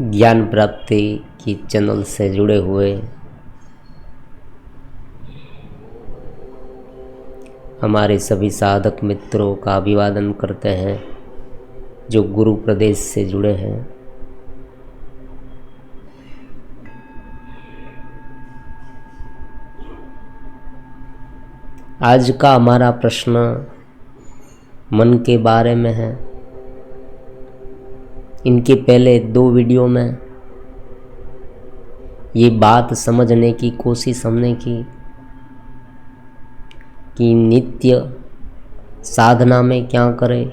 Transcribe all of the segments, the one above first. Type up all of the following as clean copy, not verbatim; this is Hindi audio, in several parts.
ज्ञान प्राप्ति की चैनल से जुड़े हुए हमारे सभी साधक मित्रों का अभिवादन करते हैं जो गुरु प्रदेश से जुड़े हैं। आज का हमारा प्रश्न मन के बारे में है। इनके पहले 2 वीडियो में ये बात समझने की कोशिश हमने की कि नित्य साधना में क्या करें,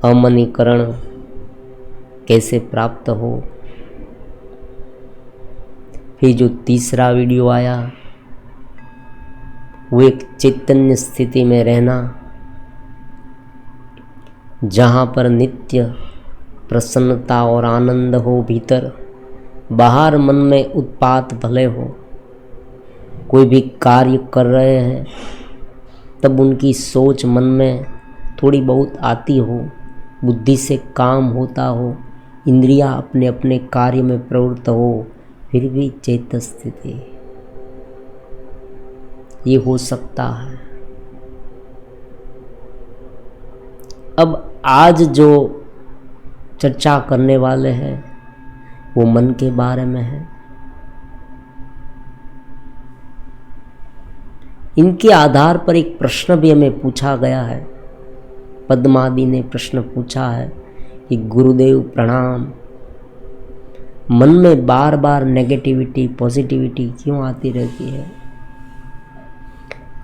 अमनीकरण कैसे प्राप्त हो। फिर जो तीसरा वीडियो आया वो एक चैतन्य स्थिति में रहना, जहाँ पर नित्य प्रसन्नता और आनंद हो भीतर, बाहर मन में उत्पात भले हो। कोई भी कार्य कर रहे हैं तब उनकी सोच मन में थोड़ी बहुत आती हो, बुद्धि से काम होता हो, इंद्रियां अपने अपने कार्य में प्रवृत्त हो, फिर भी चेत स्थिति ये हो सकता है। अब आज जो चर्चा करने वाले हैं वो मन के बारे में है। इनके आधार पर एक प्रश्न भी हमें पूछा गया है। पद्मादि ने प्रश्न पूछा है कि गुरुदेव प्रणाम, मन में बार बार नेगेटिविटी पॉजिटिविटी क्यों आती रहती है?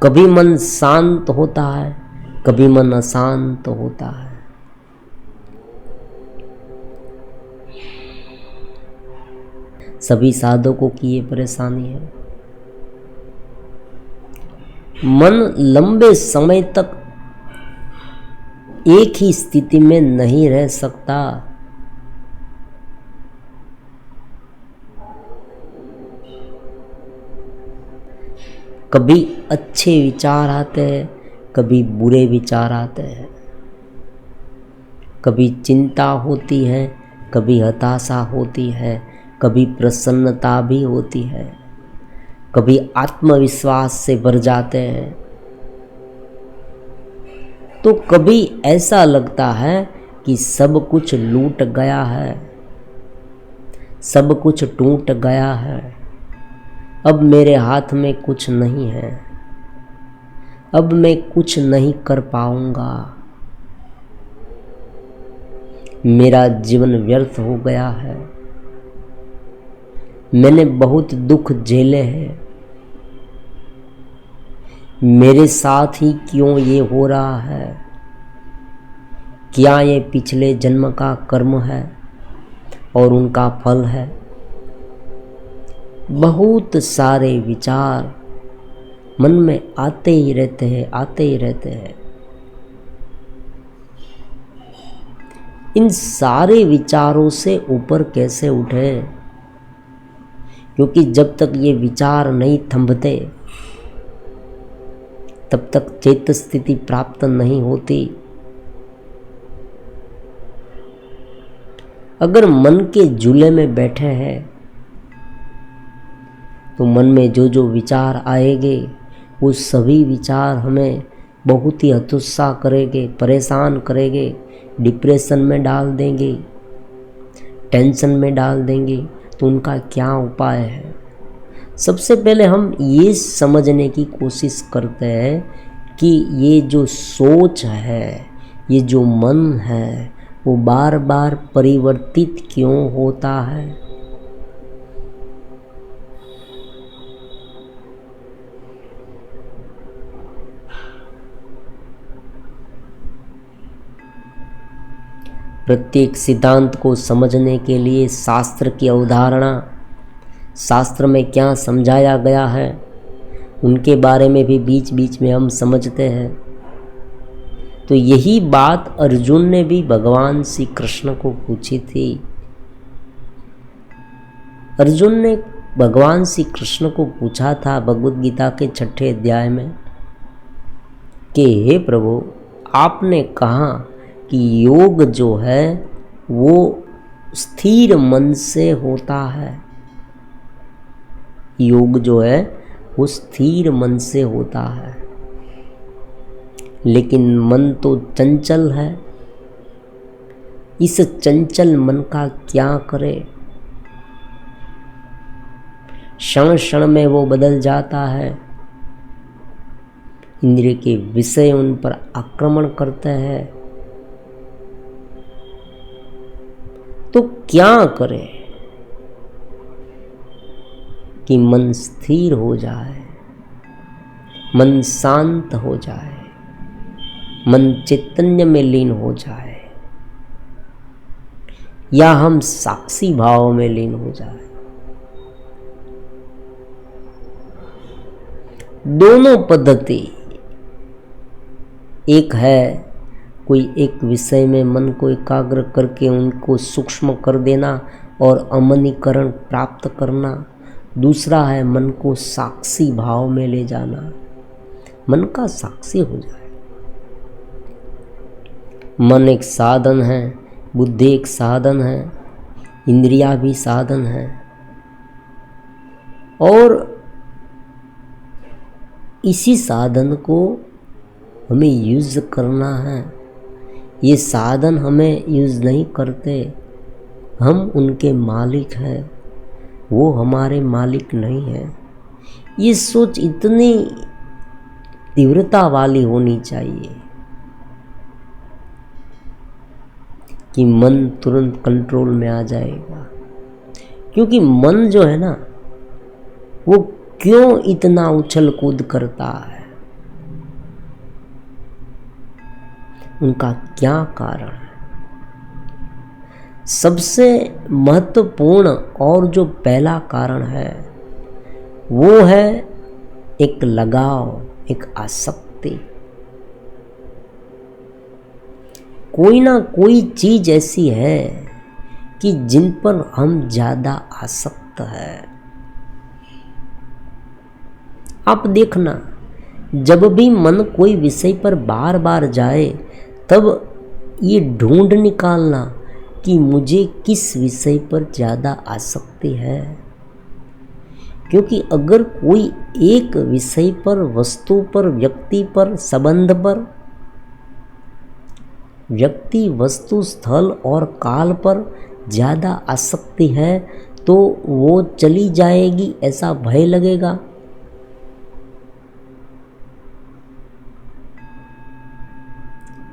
कभी मन शांत होता है, कभी मन अशांत होता है। सभी साधकों की ये परेशानी है। मन लंबे समय तक एक ही स्थिति में नहीं रह सकता। कभी अच्छे विचार आते हैं, कभी बुरे विचार आते हैं। कभी चिंता होती है, कभी हताशा होती है, कभी प्रसन्नता भी होती है, कभी आत्मविश्वास से भर जाते हैं, तो कभी ऐसा लगता है कि सब कुछ लूट गया है, सब कुछ टूट गया है, अब मेरे हाथ में कुछ नहीं है, अब मैं कुछ नहीं कर पाऊंगा, मेरा जीवन व्यर्थ हो गया है, मैंने बहुत दुख झेले हैं, मेरे साथ ही क्यों ये हो रहा है? क्या ये पिछले जन्म का कर्म है और उनका फल है? बहुत सारे विचार मन में आते ही रहते हैं, आते ही रहते हैं। इन सारे विचारों से ऊपर कैसे उठे? क्योंकि जब तक ये विचार नहीं थंभते तब तक चेत स्थिति प्राप्त नहीं होती। अगर मन के झूले में बैठे हैं तो मन में जो जो विचार आएंगे वो सभी विचार हमें बहुत ही हतोत्साह करेंगे, परेशान करेंगे, डिप्रेशन में डाल देंगे, टेंशन में डाल देंगे। तो उनका क्या उपाय है? सबसे पहले हम ये समझने की कोशिश करते हैं कि ये जो सोच है, ये जो मन है, वो बार बार परिवर्तित क्यों होता है? प्रत्येक सिद्धांत को समझने के लिए शास्त्र की अवधारणा, शास्त्र में क्या समझाया गया है, उनके बारे में भी बीच बीच में हम समझते हैं। तो यही बात अर्जुन ने भी भगवान श्री कृष्ण को पूछी थी। अर्जुन ने भगवान श्री कृष्ण को पूछा था भगवद गीता के 6ठे अध्याय में कि हे प्रभु, आपने कहा कि योग जो है वो स्थिर मन से होता है। योग जो है वो स्थिर मन से होता है, लेकिन मन तो चंचल है। इस चंचल मन का क्या करे? क्षण क्षण में वो बदल जाता है। इंद्रिय के विषय उन पर आक्रमण करते हैं। तो क्या करे कि मन स्थिर हो जाए, मन शांत हो जाए, मन चैतन्य में लीन हो जाए, या हम साक्षी भाव में लीन हो जाए? दोनों पद्धति एक है, कोई एक विषय में मन को एकाग्र करके उनको सूक्ष्म कर देना और अमनीकरण प्राप्त करना। दूसरा है मन को साक्षी भाव में ले जाना, मन का साक्षी हो जाए। मन एक साधन है, बुद्धि एक साधन है, इंद्रिया भी साधन है, और इसी साधन को हमें यूज करना है। ये साधन हमें यूज नहीं करते, हम उनके मालिक हैं, वो हमारे मालिक नहीं हैं। ये सोच इतनी तीव्रता वाली होनी चाहिए कि मन तुरंत कंट्रोल में आ जाएगा। क्योंकि मन जो है ना, वो क्यों इतना उछल कूद करता है, उनका क्या कारण है? सबसे महत्वपूर्ण और जो पहला कारण है वो है एक लगाव, एक आसक्ति। कोई ना कोई चीज ऐसी है कि जिन पर हम ज्यादा आसक्त है। आप देखना, जब भी मन कोई विषय पर बार बार जाए तब ये ढूंढ निकालना कि मुझे किस विषय पर ज़्यादा आसक्ति है। क्योंकि अगर कोई एक विषय पर, वस्तु पर, व्यक्ति पर, संबंध पर, व्यक्ति, वस्तु, स्थल और काल पर ज़्यादा आसक्ति है तो वो चली जाएगी ऐसा भय लगेगा।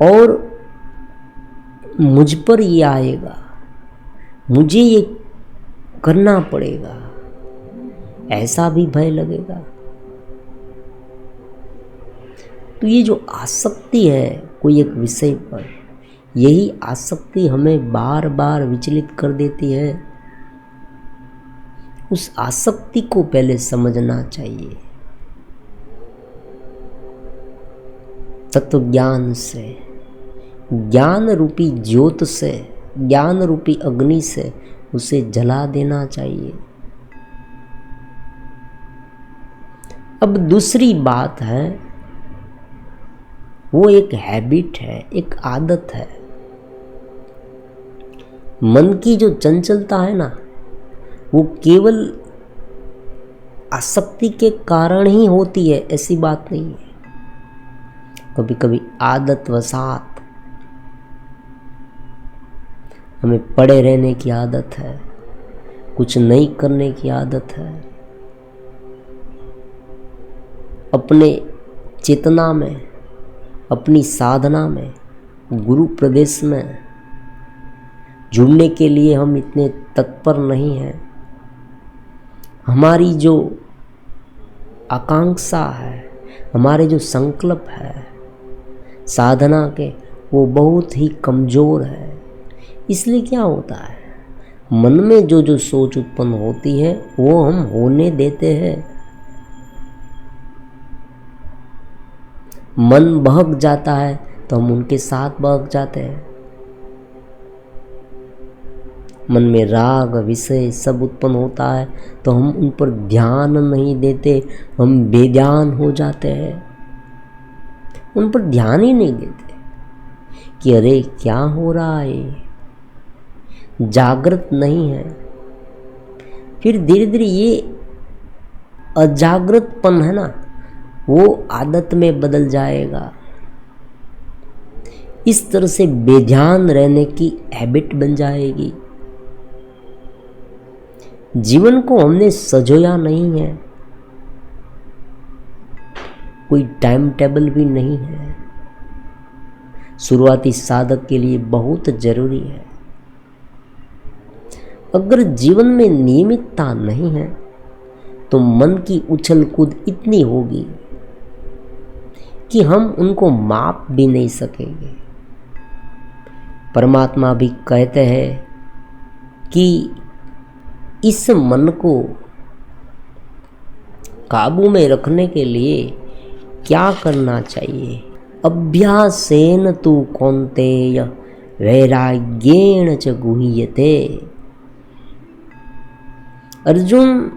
और मुझ पर ये आएगा, मुझे ये करना पड़ेगा, ऐसा भी भय लगेगा। तो ये जो आसक्ति है कोई एक विषय पर, यही आसक्ति हमें बार बार विचलित कर देती है। उस आसक्ति को पहले समझना चाहिए। तत्व ज्ञान से, ज्ञान रूपी ज्योत से, ज्ञान रूपी अग्नि से उसे जला देना चाहिए। अब दूसरी बात है, वो एक हैबिट है, एक आदत है। मन की जो चंचलता है ना, वो केवल आसक्ति के कारण ही होती है, ऐसी बात नहीं है। कभी कभी आदत वसात हमें पड़े रहने की आदत है, कुछ नहीं करने की आदत है। अपने चेतना में, अपनी साधना में, गुरु प्रदेश में जुड़ने के लिए हम इतने तत्पर नहीं हैं। हमारी जो आकांक्षा है, हमारे जो संकल्प है साधना के, वो बहुत ही कमज़ोर है। इसलिए क्या होता है, मन में जो जो सोच उत्पन्न होती है वो हम होने देते हैं। मन बहक जाता है तो हम उनके साथ बहक जाते हैं। मन में राग विषय सब उत्पन्न होता है तो हम उन पर ध्यान नहीं देते, हम बेध्यान हो जाते हैं, उन पर ध्यान ही नहीं देते कि अरे क्या हो रहा है। जागृत नहीं है, फिर धीरे धीरे ये अजागृतपन है ना, वो आदत में बदल जाएगा। इस तरह से बेध्यान रहने की हैबिट बन जाएगी। जीवन को हमने सजोया नहीं है, कोई टाइम टेबल भी नहीं है। शुरुआती साधक के लिए बहुत जरूरी है। अगर जीवन में नियमितता नहीं है तो मन की उछल कूद इतनी होगी कि हम उनको माप भी नहीं सकेंगे। परमात्मा भी कहते हैं कि इस मन को काबू में रखने के लिए क्या करना चाहिए। अभ्यासेन तु कौन्तेय वैराग्येण च गुह्यते। अर्जुन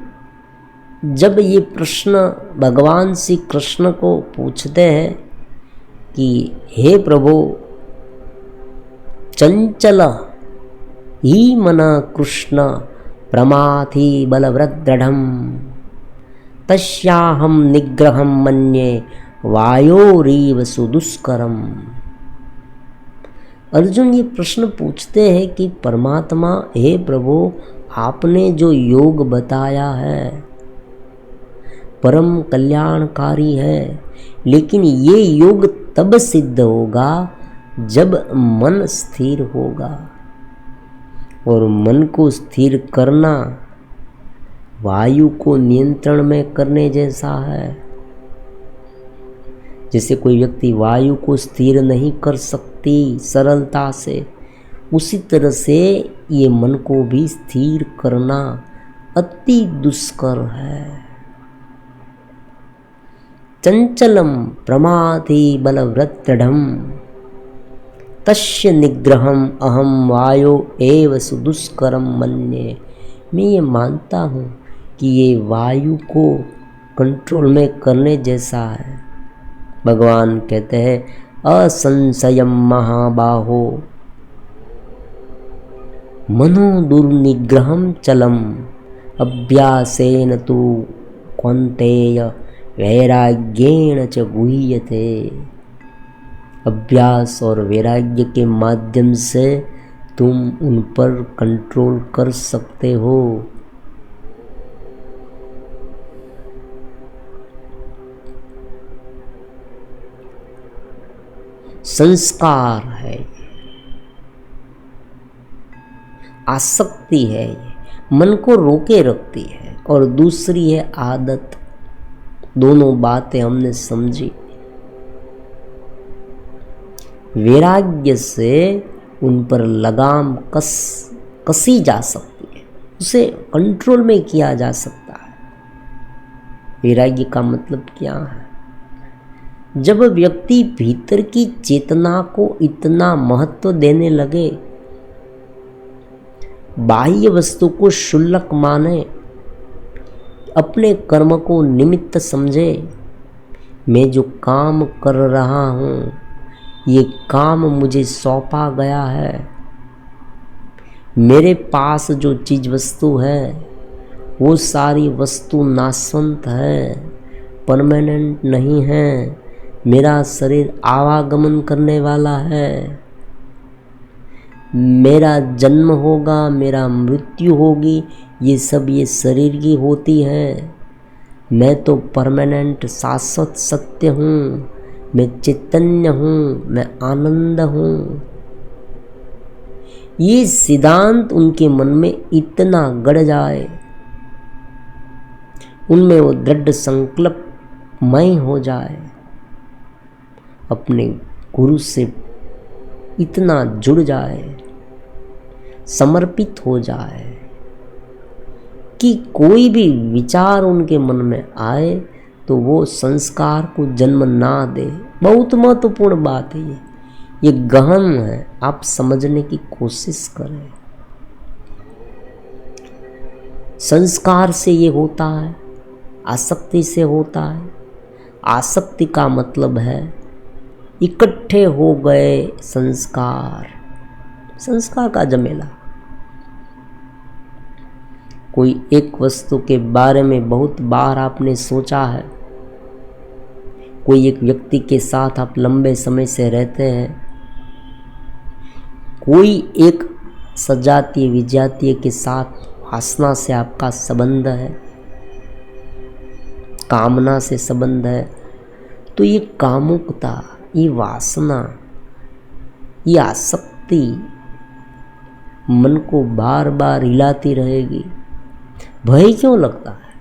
जब ये प्रश्न भगवान श्री कृष्ण को पूछते हैं कि हे प्रभु, चंचल ही मन कृष्ण प्रमाथि बलवृद्दृढम् तस्याहं निग्रहं मन्ये वायोरीव सुदुष्करम्। अर्जुन ये प्रश्न पूछते हैं कि परमात्मा, हे प्रभु, आपने जो योग बताया है परम कल्याणकारी है, लेकिन ये योग तब सिद्ध होगा जब मन स्थिर होगा। और मन को स्थिर करना वायु को नियंत्रण में करने जैसा है। जैसे कोई व्यक्ति वायु को स्थिर नहीं कर सकती सरलता से, उसी तरह से ये मन को भी स्थिर करना अति दुष्कर है। चंचलम प्रमाथि बलवृद्दृढम् तस्य निग्रहम अहम वायो एव सुदुष्करम मन्ये। मैं ये मानता हूँ कि ये वायु को कंट्रोल में करने जैसा है। भगवान कहते हैं असंशयम महाबाहो मनो दुर्निग्रहम चलम अभ्यासेन तु कौन्तेय वैराग्येण च गुह्यते। अभ्यास और वैराग्य के माध्यम से तुम उन पर कंट्रोल कर सकते हो। संस्कार है, आसक्ति है, मन को रोके रखती है। और दूसरी है आदत। दोनों बातें हमने समझी। वैराग्य से उन पर लगाम कसी जा सकती है, उसे कंट्रोल में किया जा सकता है। वैराग्य का मतलब क्या है? जब व्यक्ति भीतर की चेतना को इतना महत्व देने लगे, बाह्य वस्तु को क्षुल्लक माने, अपने कर्म को निमित्त समझे, मैं जो काम कर रहा हूँ ये काम मुझे सौंपा गया है, मेरे पास जो चीज वस्तु है वो सारी वस्तु नाशवंत है, परमानेंट नहीं है, मेरा शरीर आवागमन करने वाला है, मेरा जन्म होगा, मेरा मृत्यु होगी, ये सब ये शरीर की होती है। मैं तो परमानेंट शाश्वत सत्य हूँ, मैं चैतन्य हूँ, मैं आनंद हूँ। ये सिद्धांत उनके मन में इतना गड़ जाए, उनमें वो दृढ़ संकल्पमय हो जाए, अपने गुरु से इतना जुड़ जाए, समर्पित हो जाए कि कोई भी विचार उनके मन में आए तो वो संस्कार को जन्म ना दे। बहुत महत्वपूर्ण बात है ये गहन है, आप समझने की कोशिश करें। संस्कार से ये होता है, आसक्ति से होता है। आसक्ति का मतलब है इकट्ठे हो गए संस्कार, संस्कार का जमेला। कोई एक वस्तु के बारे में बहुत बार आपने सोचा है, कोई एक व्यक्ति के साथ आप लंबे समय से रहते हैं, कोई एक सजातीय विजातीय के साथ वासना से आपका संबंध है, कामना से संबंध है, तो ये कामुकता, ये वासना, ये आसक्ति मन को बार बार हिलाती रहेगी। भय क्यों लगता है?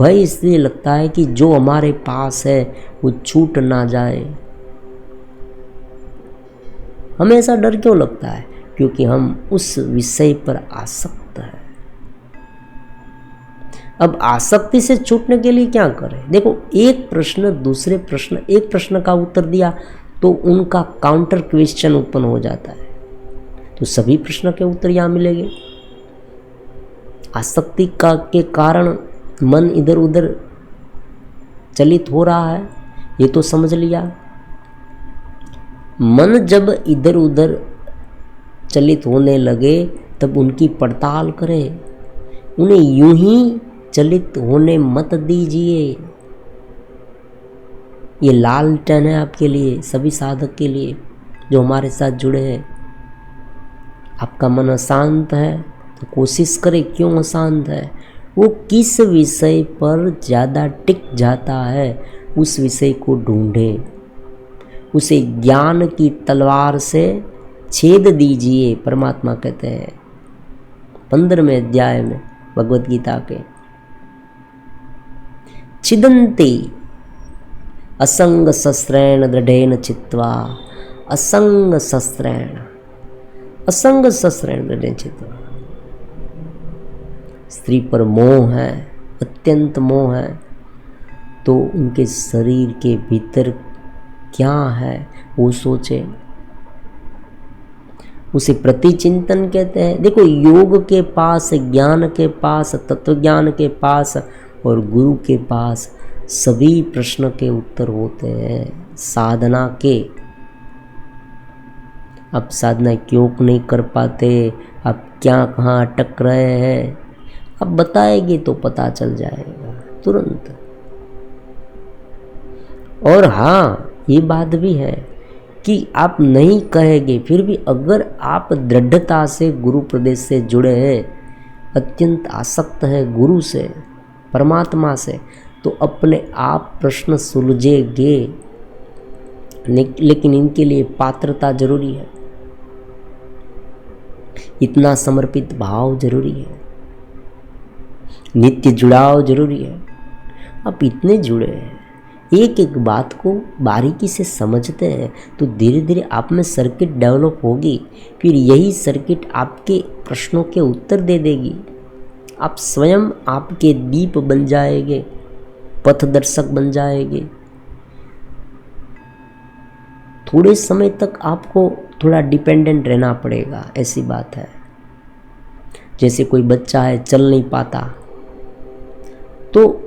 भय इसलिए लगता है कि जो हमारे पास है वो छूट ना जाए। हमें ऐसा डर क्यों लगता है? क्योंकि हम उस विषय पर आसक्त हैं। अब आसक्ति से छूटने के लिए क्या करें? देखो, एक प्रश्न दूसरे प्रश्न, एक प्रश्न का उत्तर दिया तो उनका काउंटर क्वेश्चन उत्पन्न हो जाता है, तो सभी प्रश्न के उत्तर यहाँ मिलेंगे। आसक्ति का के कारण मन इधर उधर चलित हो रहा है, ये तो समझ लिया। मन जब इधर उधर चलित होने लगे तब उनकी पड़ताल करें, उन्हें यूं ही चलित होने मत दीजिए। ये लालटेन है आपके लिए, सभी साधक के लिए जो हमारे साथ जुड़े हैं। आपका मन अशांत है तो कोशिश करें, क्यों अशांत है, वो किस विषय पर ज़्यादा टिक जाता है उस विषय को ढूंढें, उसे ज्ञान की तलवार से छेद दीजिए। परमात्मा कहते हैं 15वें अध्याय में भगवद गीता के, छिदन्ति असंग शस्त्रेण दृढ़ेन चित्वा, असंग शस्त्रेण, असंग शस्त्रेण दृढ़ेन चित्वा। स्त्री पर मोह है, अत्यंत मोह है, तो उनके शरीर के भीतर क्या है वो सोचे, उसे प्रतिचिंतन कहते हैं। देखो, योग के पास, ज्ञान के पास, तत्वज्ञान के पास और गुरु के पास सभी प्रश्न के उत्तर होते हैं साधना के। अब साधना क्यों नहीं कर पाते, अब क्या कहाँ अटक रहे हैं, अब बताएंगे तो पता चल जाएगा तुरंत। और हाँ, ये बात भी है कि आप नहीं कहेंगे, फिर भी अगर आप दृढ़ता से गुरु प्रदेश से जुड़े हैं, अत्यंत आसक्त हैं गुरु से, परमात्मा से, तो अपने आप प्रश्न सुलझेंगे। लेकिन इनके लिए पात्रता जरूरी है, इतना समर्पित भाव जरूरी है, नित्य जुड़ाव जरूरी है। आप इतने जुड़े हैं, एक एक बात को बारीकी से समझते हैं, तो धीरे धीरे आप में सर्किट डेवलप होगी। फिर यही सर्किट आपके प्रश्नों के उत्तर दे देगी। आप स्वयं आपके दीप बन जाएंगे, पथदर्शक बन जाएंगे। थोड़े समय तक आपको थोड़ा डिपेंडेंट रहना पड़ेगा, ऐसी बात है। जैसे कोई बच्चा है, चल नहीं पाता, तो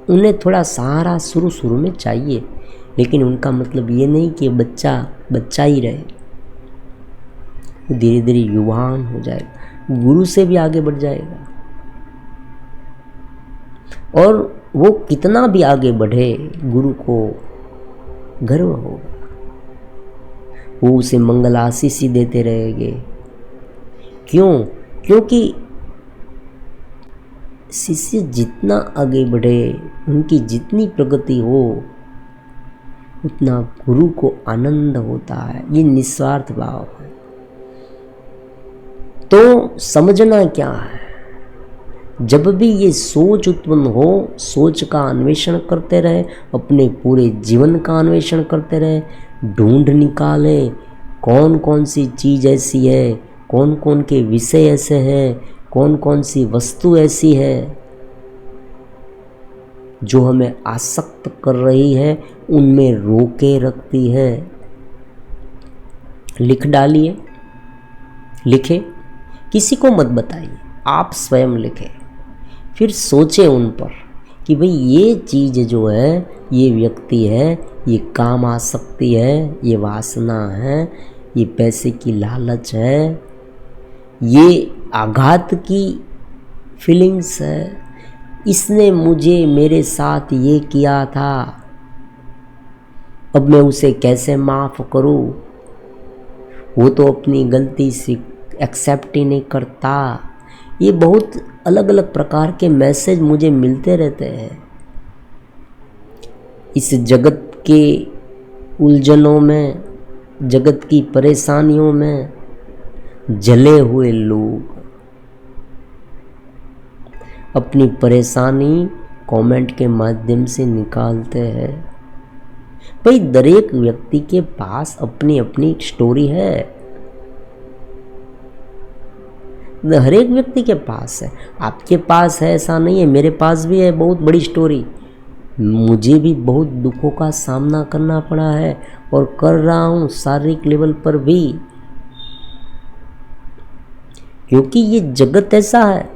उन्हें थोड़ा सहारा शुरू में चाहिए, लेकिन उनका मतलब ये नहीं कि बच्चा बच्चा ही रहे, धीरे धीरे युवान हो जाएगा, गुरु से भी आगे बढ़ जाएगा। और वो कितना भी आगे बढ़े, गुरु को गर्व होगा, वो उसे मंगल आशीष ही देते रहेंगे। क्यों? क्योंकि शिष्य जितना आगे बढ़े, उनकी जितनी प्रगति हो, उतना गुरु को आनंद होता है। ये निस्वार्थ भाव है। तो समझना क्या है, जब भी ये सोच उत्पन्न हो, सोच का अन्वेषण करते रहे, अपने पूरे जीवन का अन्वेषण करते रहे, ढूंढ निकाले कौन कौन सी चीज़ ऐसी है, कौन कौन के विषय ऐसे हैं, कौन कौन सी वस्तु ऐसी है जो हमें आसक्त कर रही है, उनमें रोके रखती है। लिख डालिए, लिखे, किसी को मत बताइए, आप स्वयं लिखें, फिर सोचें उन पर कि भाई ये चीज़ जो है, ये व्यक्ति है, ये काम आसक्ति है, ये वासना है, ये पैसे की लालच है, ये आघात की फीलिंग्स है, इसने मुझे मेरे साथ ये किया था, अब मैं उसे कैसे माफ़ करूं, वो तो अपनी गलती से एक्सेप्ट ही नहीं करता। ये बहुत अलग अलग प्रकार के मैसेज मुझे मिलते रहते हैं। इस जगत के उलझनों में, जगत की परेशानियों में जले हुए लोग अपनी परेशानी कमेंट के माध्यम से निकालते हैं। भाई दरेक व्यक्ति के पास अपनी अपनी स्टोरी है, हर एक व्यक्ति के पास है। आपके पास है ऐसा नहीं है, मेरे पास भी है बहुत बड़ी स्टोरी। मुझे भी बहुत दुखों का सामना करना पड़ा है और कर रहा हूँ शारीरिक लेवल पर भी, क्योंकि ये जगत ऐसा है,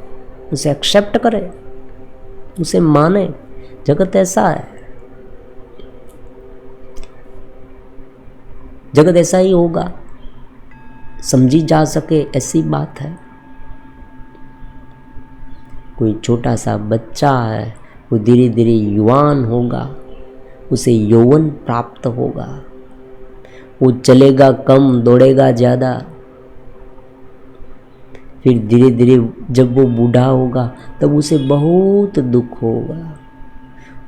उसे एक्सेप्ट करें, उसे माने। जगत ऐसा है, जगत ऐसा ही होगा, समझी जा सके ऐसी बात है। कोई छोटा सा बच्चा है, वो धीरे धीरे युवान होगा, उसे यौवन प्राप्त होगा, वो चलेगा कम, दौड़ेगा ज़्यादा, फिर धीरे धीरे जब वो बूढ़ा होगा तब उसे बहुत दुख होगा।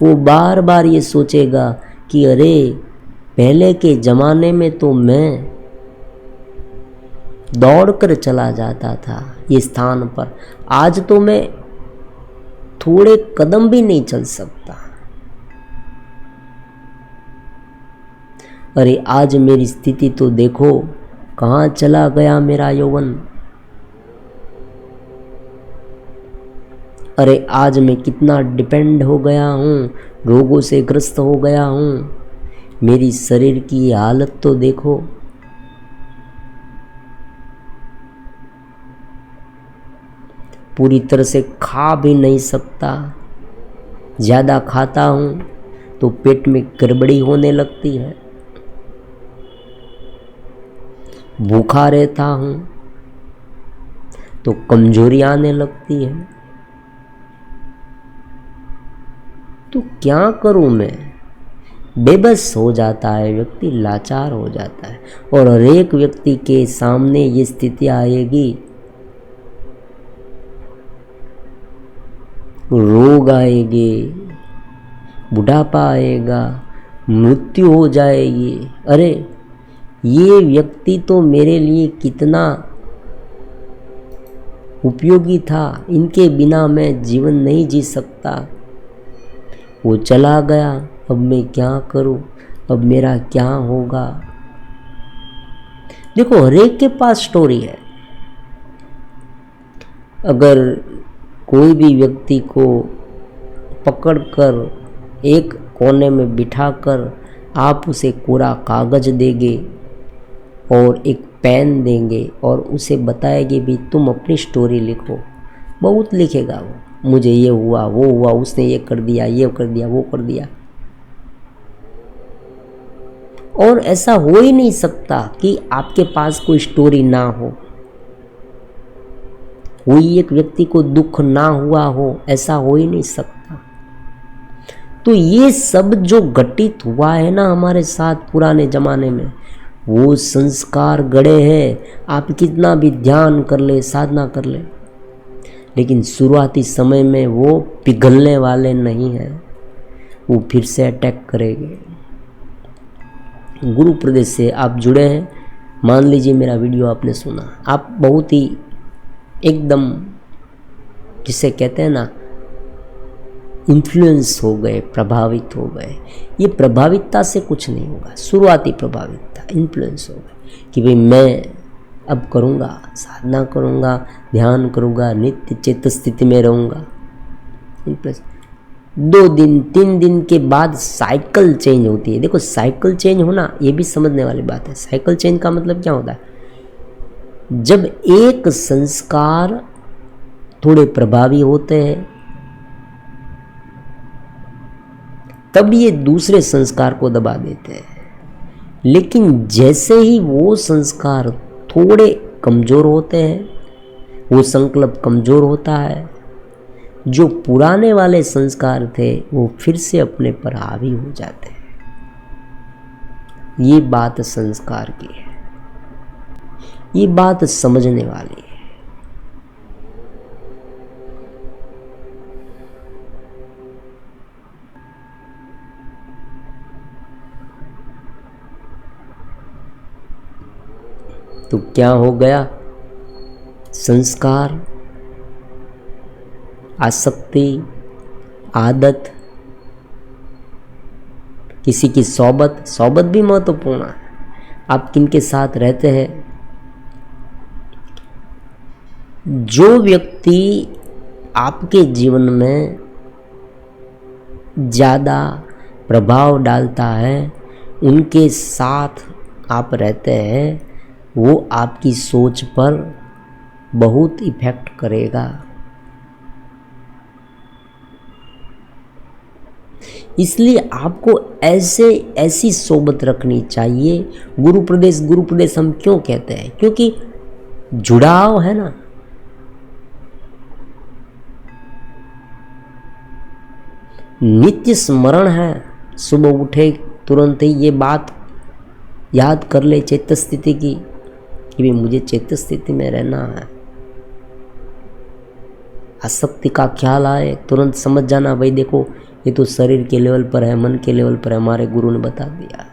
वो बार बार ये सोचेगा कि अरे पहले के ज़माने में तो मैं दौड़कर चला जाता था ये स्थान पर, आज तो मैं थोड़े कदम भी नहीं चल सकता। अरे आज मेरी स्थिति तो देखो, कहाँ चला गया मेरा यौवन। अरे आज मैं कितना डिपेंड हो गया हूँ, रोगों से ग्रस्त हो गया हूँ। मेरी शरीर की हालत तो देखो। पूरी तरह से खा भी नहीं सकता, ज़्यादा खाता हूँ तो पेट में गड़बड़ी होने लगती है, भूखा रहता हूँ तो कमजोरी आने लगती है। तो क्या करूँ मैं? बेबस हो जाता है व्यक्ति, लाचार हो जाता है। और हर एक व्यक्ति के सामने ये स्थिति आएगी, रोग आएंगे, बुढ़ापा आएगा, मृत्यु हो जाएगी। अरे ये व्यक्ति तो मेरे लिए कितना उपयोगी था, इनके बिना मैं जीवन नहीं जी सकता, वो चला गया, अब मैं क्या करूं, अब मेरा क्या होगा। देखो हर एक के पास स्टोरी है। अगर कोई भी व्यक्ति को पकड़कर एक कोने में बिठाकर आप उसे कोरा कागज देंगे और एक पेन देंगे और उसे बताएंगे भी तुम अपनी स्टोरी लिखो, बहुत लिखेगा वो, मुझे ये हुआ, वो हुआ, उसने ये कर दिया, ये कर दिया, वो कर दिया। और ऐसा हो ही नहीं सकता कि आपके पास कोई स्टोरी ना हो, कोई एक व्यक्ति को दुख ना हुआ हो, ऐसा हो ही नहीं सकता। तो ये सब जो घटित हुआ है ना हमारे साथ पुराने जमाने में, वो संस्कार गड़े हैं। आप कितना भी ध्यान कर ले, साधना कर ले, लेकिन शुरुआती समय में वो पिघलने वाले नहीं हैं, वो फिर से अटैक करेंगे। गुरु प्रदेश से आप जुड़े हैं, मान लीजिए मेरा वीडियो आपने सुना, आप बहुत ही एकदम जिसे कहते हैं ना इन्फ्लुएंस हो गए, प्रभावित हो गए। ये प्रभावितता से कुछ नहीं होगा, शुरुआती प्रभावितता, इन्फ्लुएंस हो गए कि भाई मैं अब करूँगा, साधना करूँगा, ध्यान करूँगा, नित्य चेत स्थिति में रहूँगा। 2 दिन 3 दिन के बाद साइकिल चेंज होती है। देखो साइकिल चेंज होना ये भी समझने वाली बात है। साइकिल चेंज का मतलब क्या होता है? जब एक संस्कार थोड़े प्रभावी होते हैं तब ये दूसरे संस्कार को दबा देते हैं, लेकिन जैसे ही वो संस्कार थोड़े कमज़ोर होते हैं, वो संकल्प कमज़ोर होता है, जो पुराने वाले संस्कार थे वो फिर से अपने पर हावी हो जाते हैं। ये बात संस्कार की है, ये बात समझने वाली है। तो क्या हो गया? संस्कार, आसक्ति, आदत, किसी की सोबत भी महत्वपूर्ण है। आप किनके साथ रहते हैं? जो व्यक्ति आपके जीवन में ज़्यादा प्रभाव डालता है, उनके साथ आप रहते हैं, वो आपकी सोच पर बहुत इफेक्ट करेगा। इसलिए आपको ऐसी सोबत रखनी चाहिए। गुरु प्रदेश हम क्यों कहते हैं? क्योंकि जुड़ाव है ना। नित्य स्मरण है। सुबह उठे तुरंत ही ये बात याद कर ले चेत स्थिति की, कि भी मुझे चेत स्थिति में रहना है। आसक्ति का ख्याल आए तुरंत समझ जाना, भाई देखो ये तो शरीर के लेवल पर है, मन के लेवल पर है, हमारे गुरु ने बता दिया।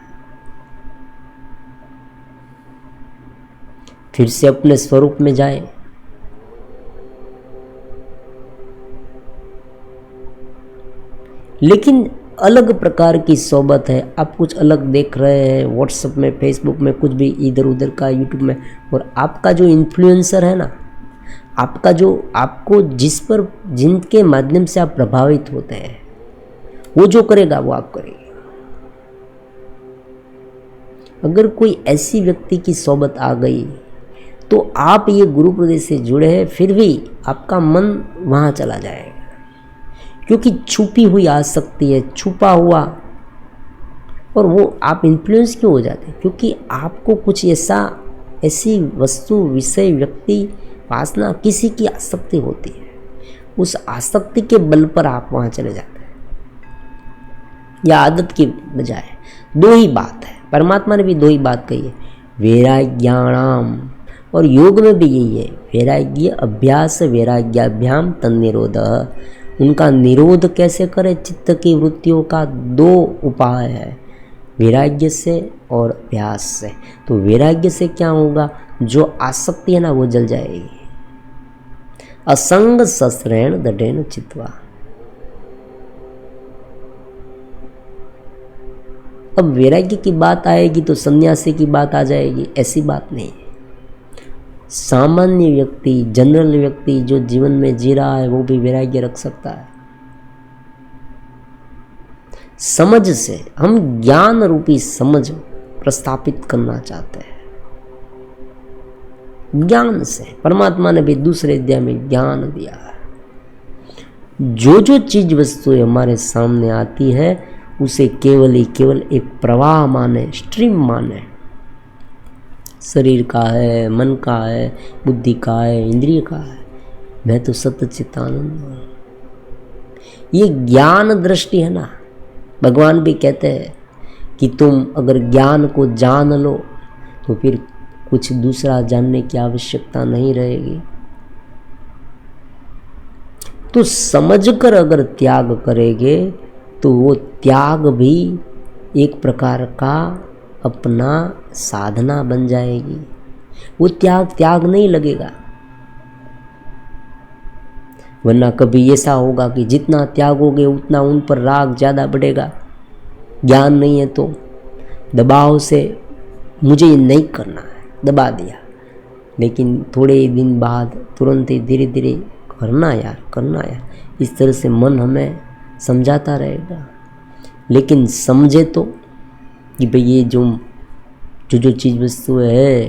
फिर से अपने स्वरूप में जाए। लेकिन अलग प्रकार की सोबत है। आप कुछ अलग देख रहे हैं व्हाट्सएप में, फेसबुक में, कुछ भी इधर उधर का, यूट्यूब में, और आपका जो इन्फ्लुएंसर है ना, आपका जो आपको जिनके माध्यम से आप प्रभावित होते हैं, वो जो करेगा वो आप करेंगे। अगर कोई ऐसी व्यक्ति की सोबत आ गई तो आप ये गुरु प्रदेश से जुड़े हैं, फिर भी आपका मन वहाँ चला जाएगा, क्योंकि छुपी हुई आसक्ति है, छुपा हुआ। और वो आप इन्फ्लुएंस क्यों हो जाते हैं? क्योंकि आपको कुछ ऐसी वस्तु, विषय, व्यक्ति, वासना, किसी की आसक्ति होती है। उस आसक्ति के बल पर आप वहाँ चले जाते हैं, या आदत की बजाय। दो ही बात है, परमात्मा ने भी दो ही बात कही है, वैराग्याणाम, और योग में भी यही है, वैराग्य अभ्यास वैराग्याभ्याम तन्निरोधः। उनका निरोध कैसे करें? चित्त की वृत्तियों का दो उपाय है, वैराग्य से और अभ्यास से। तो वैराग्य से क्या होगा? जो आसक्ति है ना वो जल जाएगी। असंग सस्रेण दृढ़ेन चित्वा। अब वैराग्य की बात आएगी तो सन्यासी की बात आ जाएगी, ऐसी बात नहीं है। सामान्य व्यक्ति, जनरल व्यक्ति जो जीवन में जी रहा है, वो भी वैराग्य रख सकता है। समझ से, हम ज्ञान रूपी समझ प्रस्थापित करना चाहते हैं। ज्ञान से, परमात्मा ने भी दूसरे अध्याय में ज्ञान दिया है। जो चीज वस्तु हमारे सामने आती है, उसे केवल ही केवल एक प्रवाह माने, स्ट्रीम माने। शरीर का है, मन का है, बुद्धि का है, इंद्रिय का है, मैं तो सत्य चित्तानंद हूँ। ये ज्ञान दृष्टि है ना। भगवान भी कहते हैं कि तुम अगर ज्ञान को जान लो तो फिर कुछ दूसरा जानने की आवश्यकता नहीं रहेगी। तो समझकर अगर त्याग करेंगे तो वो त्याग भी एक प्रकार का अपना साधना बन जाएगी। वो त्याग नहीं लगेगा। वरना कभी ऐसा होगा कि जितना त्यागोगे उतना उन पर राग ज़्यादा बढ़ेगा। ज्ञान नहीं है तो दबाव से मुझे ये नहीं करना है, दबा दिया, लेकिन थोड़े ही दिन बाद तुरंत ही धीरे धीरे करना यार, इस तरह से मन हमें समझाता रहेगा। लेकिन समझे तो कि भाई ये जो चीज़ वस्तु है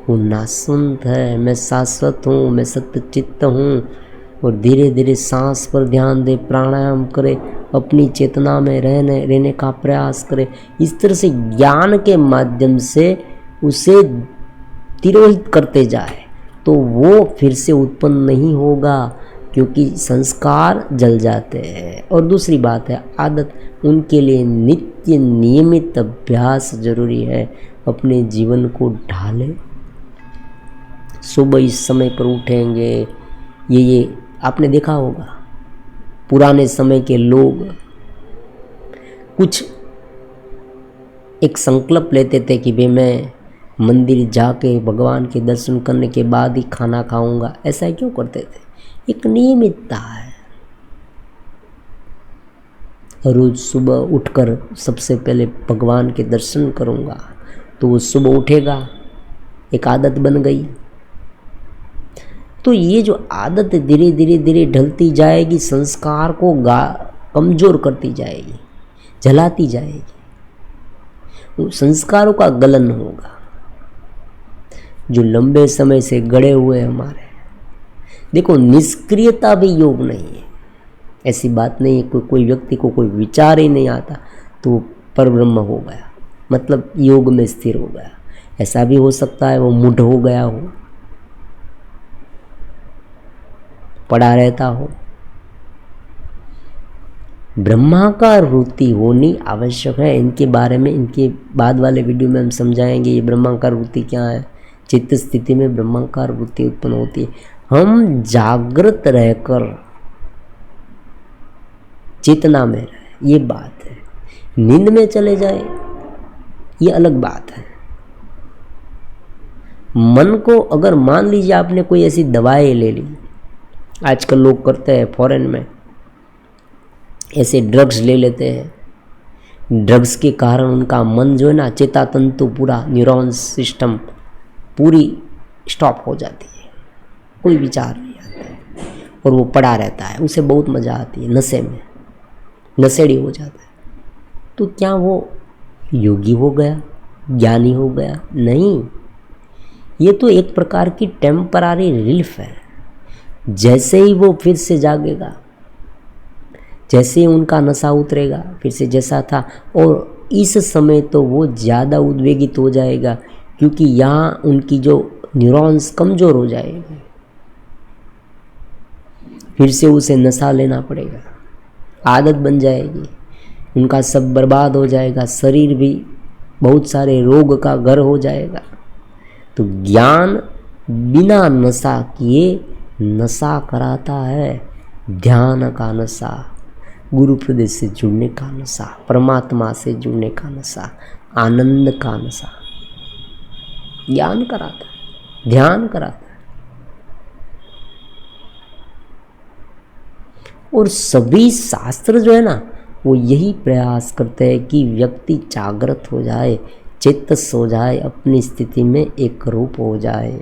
वो नाशवंत है, मैं शाश्वत हूँ, मैं सत्य चित्त हूँ। और धीरे धीरे सांस पर ध्यान दे, प्राणायाम करे, अपनी चेतना में रहने का प्रयास करे। इस तरह से ज्ञान के माध्यम से उसे तिरोहित करते जाए तो वो फिर से उत्पन्न नहीं होगा। क्योंकि संस्कार जल जाते हैं। और दूसरी बात है आदत, उनके लिए नित्य नियमित अभ्यास जरूरी है। अपने जीवन को ढालें, सुबह इस समय पर उठेंगे। ये आपने देखा होगा, पुराने समय के लोग कुछ एक संकल्प लेते थे कि भाई मैं मंदिर जाके भगवान के दर्शन करने के बाद ही खाना खाऊंगा। ऐसा क्यों करते थे? एक नियमितता है। रोज सुबह उठकर सबसे पहले भगवान के दर्शन करूंगा, तो वो सुबह उठेगा, एक आदत बन गई। तो ये जो आदत धीरे धीरे धीरे ढलती जाएगी, संस्कार को कमजोर करती जाएगी, जलाती जाएगी, संस्कारों का गलन होगा जो लंबे समय से गड़े हुए हमारे। देखो, निष्क्रियता भी योग नहीं है। ऐसी बात नहीं है कोई व्यक्ति को कोई विचार ही नहीं आता तो वो परब्रह्म हो गया, मतलब योग में स्थिर हो गया। ऐसा भी हो सकता है वो मूढ़ हो गया हो, पड़ा रहता हो। ब्रह्माकार वृत्ति होनी आवश्यक है। इनके बारे में इनके बाद वाले वीडियो में हम समझाएंगे ये ब्रह्माकार वृत्ति क्या है। चित्त स्थिति में ब्रह्माकार वृत्ति उत्पन्न होती है। हम जागृत रहकर चेतना में रहे, ये बात है। नींद में चले जाए ये अलग बात है। मन को अगर मान लीजिए आपने कोई ऐसी दवाएं ले ली, आजकल लोग करते हैं फॉरेन में, ऐसे ड्रग्स ले लेते हैं। ड्रग्स के कारण उनका मन जो है ना, चेता तंतु पूरा न्यूरॉन्स सिस्टम पूरी स्टॉप हो जाती है, कोई विचार नहीं आता है और वो पड़ा रहता है। उसे बहुत मज़ा आती है, नशे में नशेड़ी हो जाता है। तो क्या वो योगी हो गया, ज्ञानी हो गया? नहीं, ये तो एक प्रकार की टेम्परारी रिलीफ है। जैसे ही वो फिर से जागेगा, जैसे ही उनका नशा उतरेगा, फिर से जैसा था। और इस समय तो वो ज़्यादा उद्वेगित हो जाएगा क्योंकि यहाँ उनकी जो न्यूरॉन्स कमज़ोर हो जाएगी, फिर से उसे नशा लेना पड़ेगा, आदत बन जाएगी, उनका सब बर्बाद हो जाएगा, शरीर भी बहुत सारे रोग का घर हो जाएगा। तो ज्ञान बिना नशा किए नशा कराता है। ध्यान का नशा, गुरु प्रदेश से जुड़ने का नशा, परमात्मा से जुड़ने का नशा, आनंद का नशा ज्ञान कराता है, ध्यान कराता है। और सभी शास्त्र जो है ना, वो यही प्रयास करते हैं कि व्यक्ति जागृत हो जाए, चित्त सो जाए, अपनी स्थिति में एक रूप हो जाए।